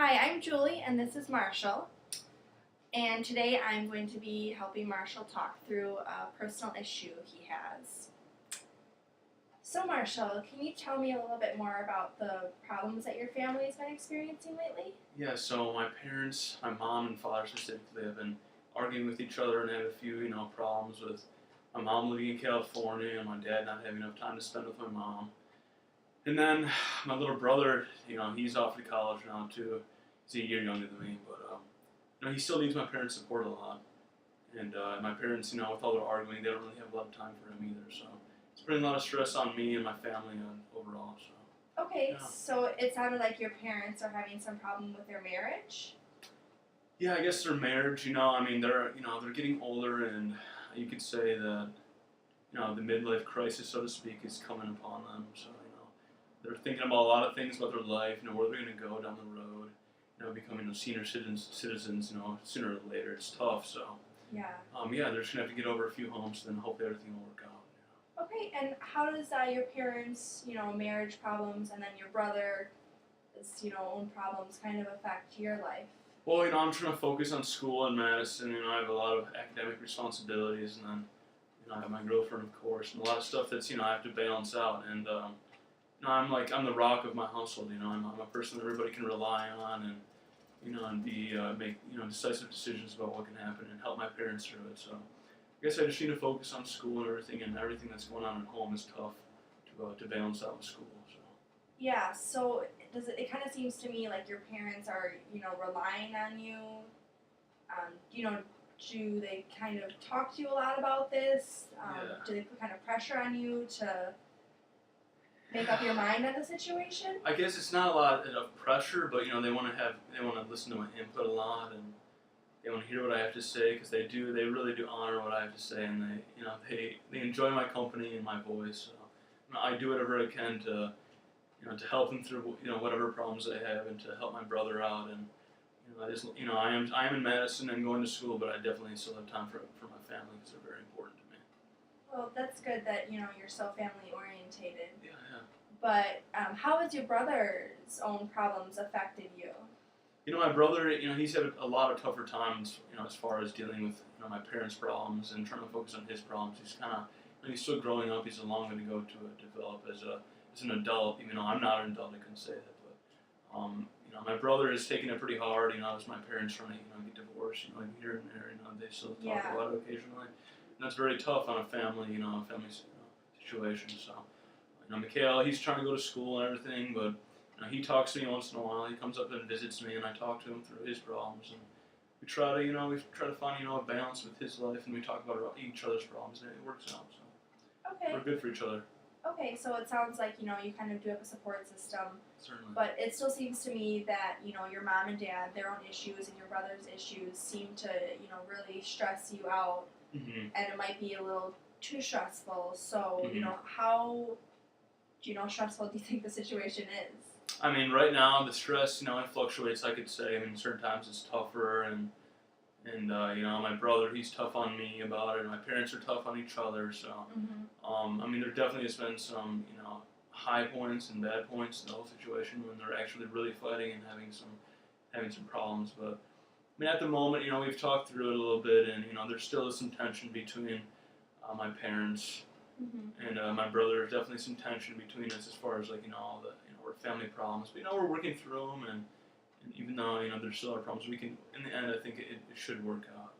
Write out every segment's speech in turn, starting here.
Hi, I'm Julie, and this is Marshall. And today I'm going to be helping Marshall talk through a personal issue he has. So, Marshall, can you tell me a little bit more about the problems that your family has been experiencing lately? Yeah, so my parents, my mom and father specifically, have been arguing with each other and had a few, problems with my mom living in California and my dad not having enough time to spend with my mom. And then my little brother, he's off to college now too. He's a year younger than me, but he still needs my parents' support a lot. And my parents, with all their arguing, they don't really have a lot of time for him either. So it's putting a lot of stress on me and my family overall. So Okay, yeah. so it sounded like your parents are having some problem with their marriage. Yeah, I guess their marriage, they're getting older, and you could say that, the midlife crisis, so to speak, is coming upon them. So, they're thinking about a lot of things about their life, where they're going to go down the road, becoming senior citizens, sooner or later. It's tough, so, Yeah. yeah, they're just going to have to get over a few humps, then hopefully everything will work out. Okay, and how does your parents, marriage problems, and then your brother's, own problems kind of affect your life? Well, I'm trying to focus on school in Madison. I have a lot of academic responsibilities, and then, I have my girlfriend, of course, and a lot of stuff that's, I have to balance out. And, I'm the rock of my household. I'm a person that everybody can rely on, and, and make, decisive decisions about what can happen and help my parents through it. So, I guess I just need to focus on school and everything that's going on at home is tough to balance out with school. So. Yeah, so it kind of seems to me like your parents are, relying on you. Do they kind of talk to you a lot about this? Yeah. Do they put kind of pressure on you to make up your mind on the situation? I guess it's not a lot of pressure, but they want to listen to my input a lot, and they want to hear what I have to say because they really do honor what I have to say, and they enjoy my company and my voice. So I do whatever I can to to help them through whatever problems they have and to help my brother out. And I am in Madison and going to school, but I definitely still have time for my family because they're very important to me. Well, that's good that you're so family orientated. Yeah. But how has your brother's own problems affected you? My brother, he's had a lot of tougher times, as far as dealing with, my parents' problems and trying to focus on his problems. He's kind of, he's still growing up. He's a long way to go to develop as an adult. Even though I'm not an adult, I can say that. But, my brother is taking it pretty hard. As my parents trying to, get divorced, here and there, they still talk about it occasionally. And that's very tough on a family, situation. So, Mikhail, he's trying to go to school and everything, but he talks to me once in a while. He comes up and visits me, and I talk to him through his problems. And we try to find a balance with his life, and we talk about each other's problems, and it works out. So Okay. we're good for each other. Okay, so it sounds like you kind of do have a support system. Certainly. But it still seems to me that your mom and dad, their own issues and your brother's issues seem to really stress you out, Mm-hmm. and it might be a little too stressful. So Mm-hmm. How stressful do you think the situation is? Right now the stress, it fluctuates. I could say, certain times it's tougher, and my brother, he's tough on me about it, and my parents are tough on each other. So, there definitely has been some, high points and bad points in the whole situation when they're actually really fighting and having some problems. But at the moment, we've talked through it a little bit, and there still is some tension between my parents and my brother. There's definitely some tension between us as far as all the our family problems. But we're working through them, and even though there's still our problems, we can. In the end, I think it should work out.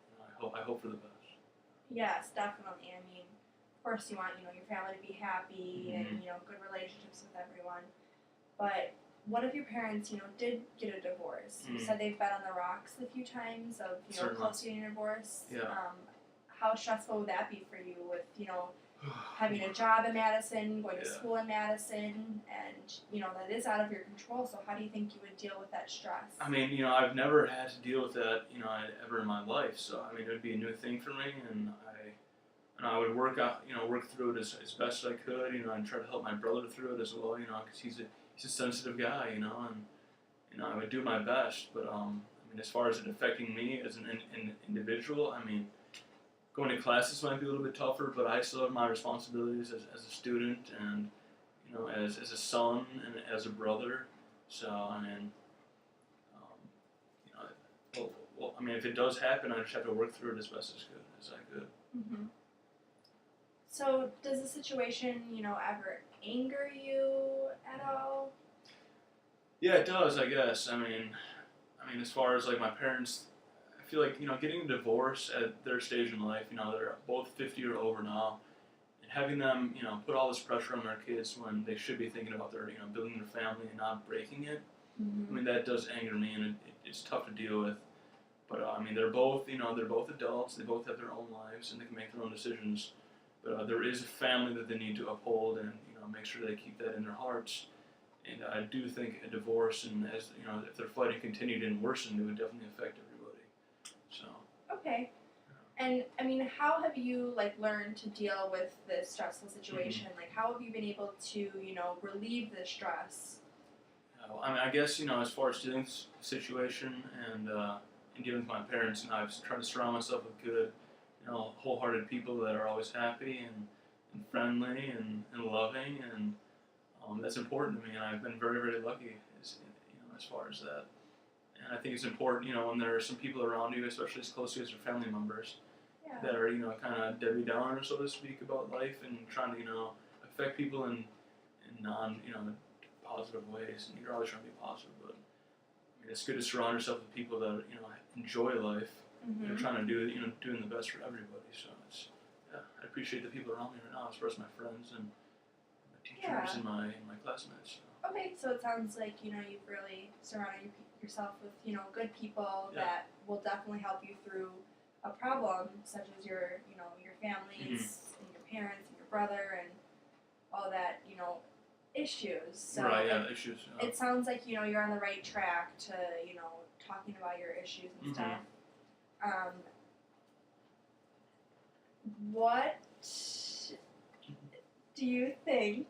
I hope for the best. Yes, definitely. Of course, you want your family to be happy and good relationships with everyone. But what if your parents did get a divorce? You said they've been on the rocks a few times of Certainly. close to getting a divorce. Yeah. How stressful would that be for you with having a job in Madison, going to school in Madison, and that is out of your control. So how do you think you would deal with that stress? I've never had to deal with that, ever in my life. So, it would be a new thing for me, and I would work through it as best I could, and try to help my brother through it as well, because he's a sensitive guy, and I would do my best. But as far as it affecting me as an individual, going to classes might be a little bit tougher, but I still have my responsibilities as a student and as a son and as a brother. So mean, if it does happen, I just have to work through it as best as I could. Mm-hmm. So does the situation, ever anger you at all? Yeah, it does, I guess. I mean, as far as like my parents, I feel like getting a divorce at their stage in life. They're both 50 or over now, and having them put all this pressure on their kids when they should be thinking about their building their family and not breaking it. I Mm-hmm. mean, that does anger me, and it's tough to deal with. But I mean, they're both adults. They both have their own lives, and they can make their own decisions. But there is a family that they need to uphold, and make sure they keep that in their hearts. And I do think a divorce, and as if their fighting continued and worsened, it would definitely affect everybody. So. Okay. And I mean, how have you learned to deal with this stressful situation? Like, how have you been able to relieve the stress? I mean, I guess as far as dealing with the situation and dealing with my parents, I've tried to surround myself with good, wholehearted people that are always happy and friendly and loving, and that's important to me. And I've been very, very lucky, as far as that. And I think it's important, when there are some people around you, especially as close to you as your family members, Yeah. that are kind of Debbie Downer, so to speak, about life and trying to affect people in non positive ways. And you're always trying to be positive, but I mean, it's good to surround yourself with people that enjoy life. Mm-hmm. Trying to do doing the best for everybody. So I appreciate the people around me right now, as far as my friends and my teachers and my classmates. So. Okay, so it sounds like you've really surrounded yourself with good people Yeah. that will definitely help you through a problem such as your families and your parents and your brother and all that issues. So Right. Yeah. Issues. it sounds like you're on the right track to talking about your issues and stuff. What do you think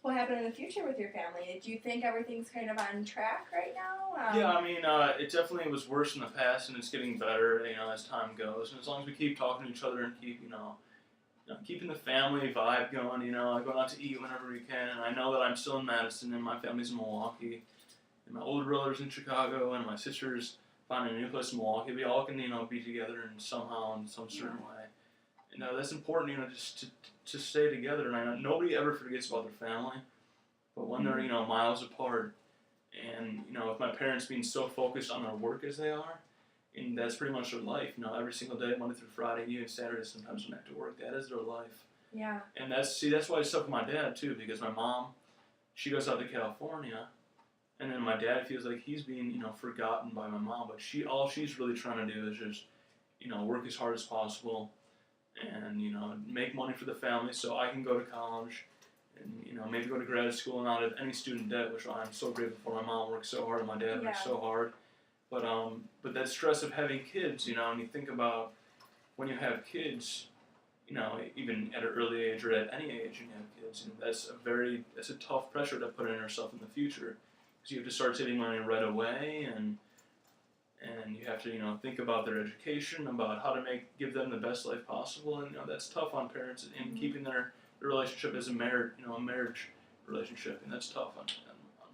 will happen in the future with your family? Do you think everything's kind of on track right now? Yeah, I mean, it definitely was worse in the past, and it's getting better, as time goes. And as long as we keep talking to each other and keep, keeping the family vibe going, going out to eat whenever we can. And I know that I'm still in Madison, and my family's in Milwaukee, and my older brother's in Chicago, and my sister's finding a new place in Milwaukee. We all can, be together in somehow in some certain way. And that's important, just to stay together. And I know nobody ever forgets about their family, but when they're, miles apart, and with my parents being so focused on their work as they are, and that's pretty much their life. Every single day, Monday through Friday, even Saturday, sometimes when they have to work. That is their life. Yeah. And that's why it's tough with my dad too, because my mom, she goes out to California, and then my dad feels like he's being, forgotten by my mom. But all she's really trying to do is just, work as hard as possible, and make money for the family so I can go to college, and maybe go to grad school and not have any student debt, which I'm so grateful for. My mom worked so hard, and my dad worked so hard. But that stress of having kids, and you think about when you have kids, even at an early age or at any age, you have kids, that's a tough pressure to put on yourself in the future, because you have to start saving money right away, and you have to think about their education, about how to give them the best life possible, and that's tough on parents and keeping their relationship as a marriage relationship, and that's tough on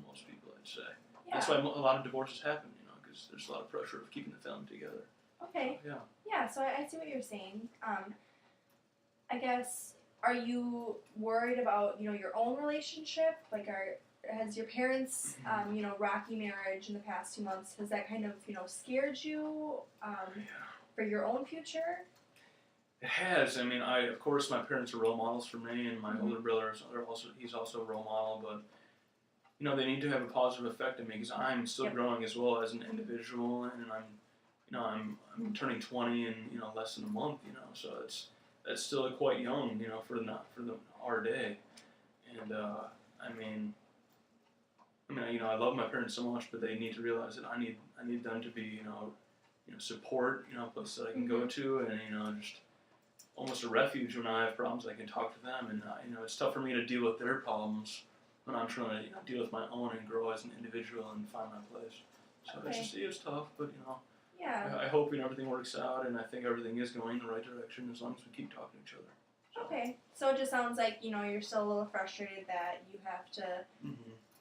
most people, I'd say. Yeah. That's why a lot of divorces happen, because there's a lot of pressure of keeping the family together. Okay. So, Yeah, so I see what you're saying. I guess, are you worried about, your own relationship? Has your parents, rocky marriage in the past 2 months, has that kind of, scared you for your own future? It has. I mean, of course, my parents are role models for me, and my older brother he's also a role model, but they need to have a positive effect on me, because I'm still growing as well as an individual, and I'm turning 20 in less than a month, so that's still quite young, for our day, and I love my parents so much, but they need to realize that I need them to be support, a place that I can go to, and just almost a refuge when I have problems. I can talk to them, and it's tough for me to deal with their problems when I'm trying to deal with my own and grow as an individual and find my place. So it's tough, but Yeah. I hope everything works out, and I think everything is going in the right direction as long as we keep talking to each other. So. Okay, so it just sounds like you're still a little frustrated that you have to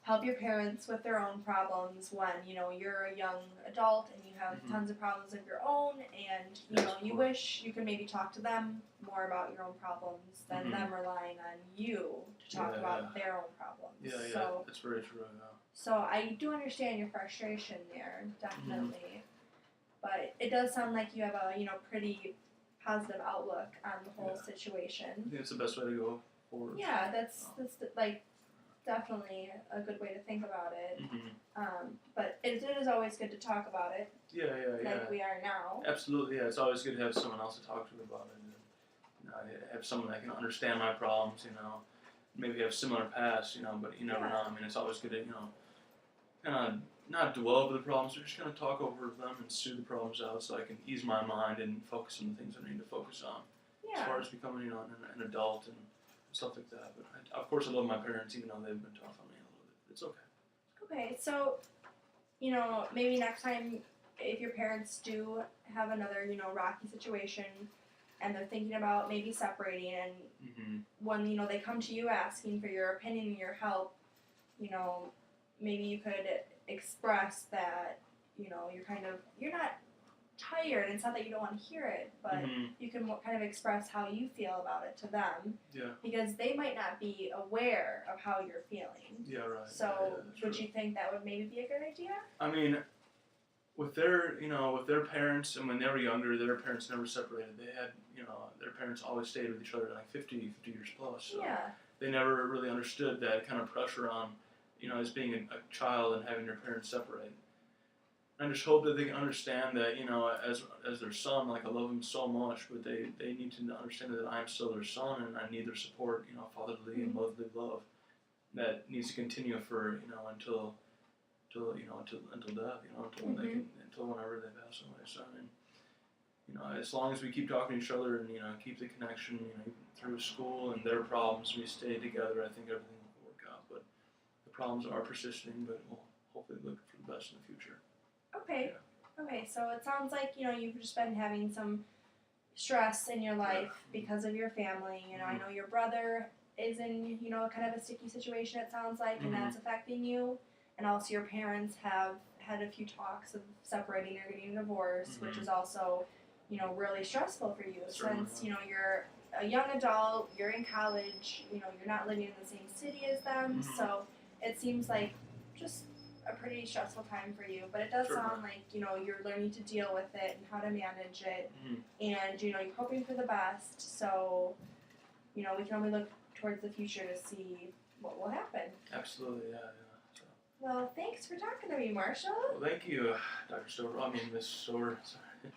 help your parents with their own problems when, you know, you're a young adult and you have Mhm. tons of problems of your own, and, you Yes, know, of you course. wish you could maybe talk to them more about your own problems than Mhm. them relying on you to talk Yeah, about yeah. their own problems. Yeah, So, that's very true. Yeah. so I do understand your frustration there, definitely. But it does sound like you have a, you know, pretty positive outlook on the whole Yeah. I situation. think it's the best way to go forward. Yeah, that's like definitely a good way to think about it. But it is always good to talk about it, Yeah. like we are now. Absolutely, yeah. It's always good to have someone else to talk to about it. And, you know, I have someone that can understand my problems. You know, maybe have similar pasts. You know, but you never Yeah. know. I mean, it's always good to kind of not dwell over the problems, but just kind of talk over them and sue the problems out, so I can ease my mind and focus on the things I need to focus on. Yeah. As far as becoming, you know, an adult and stuff like that. But of course, I love my parents, even though they've been tough on me a little bit. It's okay. Okay, so, you know, maybe next time if your parents do have another, you know, rocky situation and they're thinking about maybe separating, and when, you know, they come to you asking for your opinion and your help, you know, maybe you could express that, you know, you're not tired. It's not that you don't want to hear it, but you can kind of express how you feel about it to them. Yeah. Because they might not be aware of how you're feeling. Yeah, right. So that's would true. you think that would maybe be a good idea? I mean, with their parents, and when they were younger, their parents never separated. They had, their parents always stayed with each other like 50 years plus. So Yeah. they never really understood that kind of pressure on, as being a child and having their parents separate. I just hope that they can understand that, as their son, like I love them so much, but they need to understand that I'm still their son and I need their support, fatherly and motherly love that needs to continue for, until death, until they can, until whenever they pass away. So I mean, as long as we keep talking to each other and keep the connection, through school and their problems, we stay together. I think everything will work out. But the problems are persisting, but we'll hopefully look for the best in the future. Okay. Yeah. Okay. So it sounds like you've just been having some stress in your life because of your family. I know your brother is in kind of a sticky situation. It sounds like, and that's affecting you. And also your parents have had a few talks of separating or getting a divorce, which is also, really stressful for you. Certainly. Since, you're a young adult, you're in college, you're not living in the same city as them. So it seems like just a pretty stressful time for you. But it does sound like, you're learning to deal with it and how to manage it. And, you're hoping for the best. So, we can only look towards the future to see what will happen. Absolutely, yeah. Well, thanks for talking to me, Marshall. Well, thank you, Dr. Stover. I mean, Miss Stover. Sorry.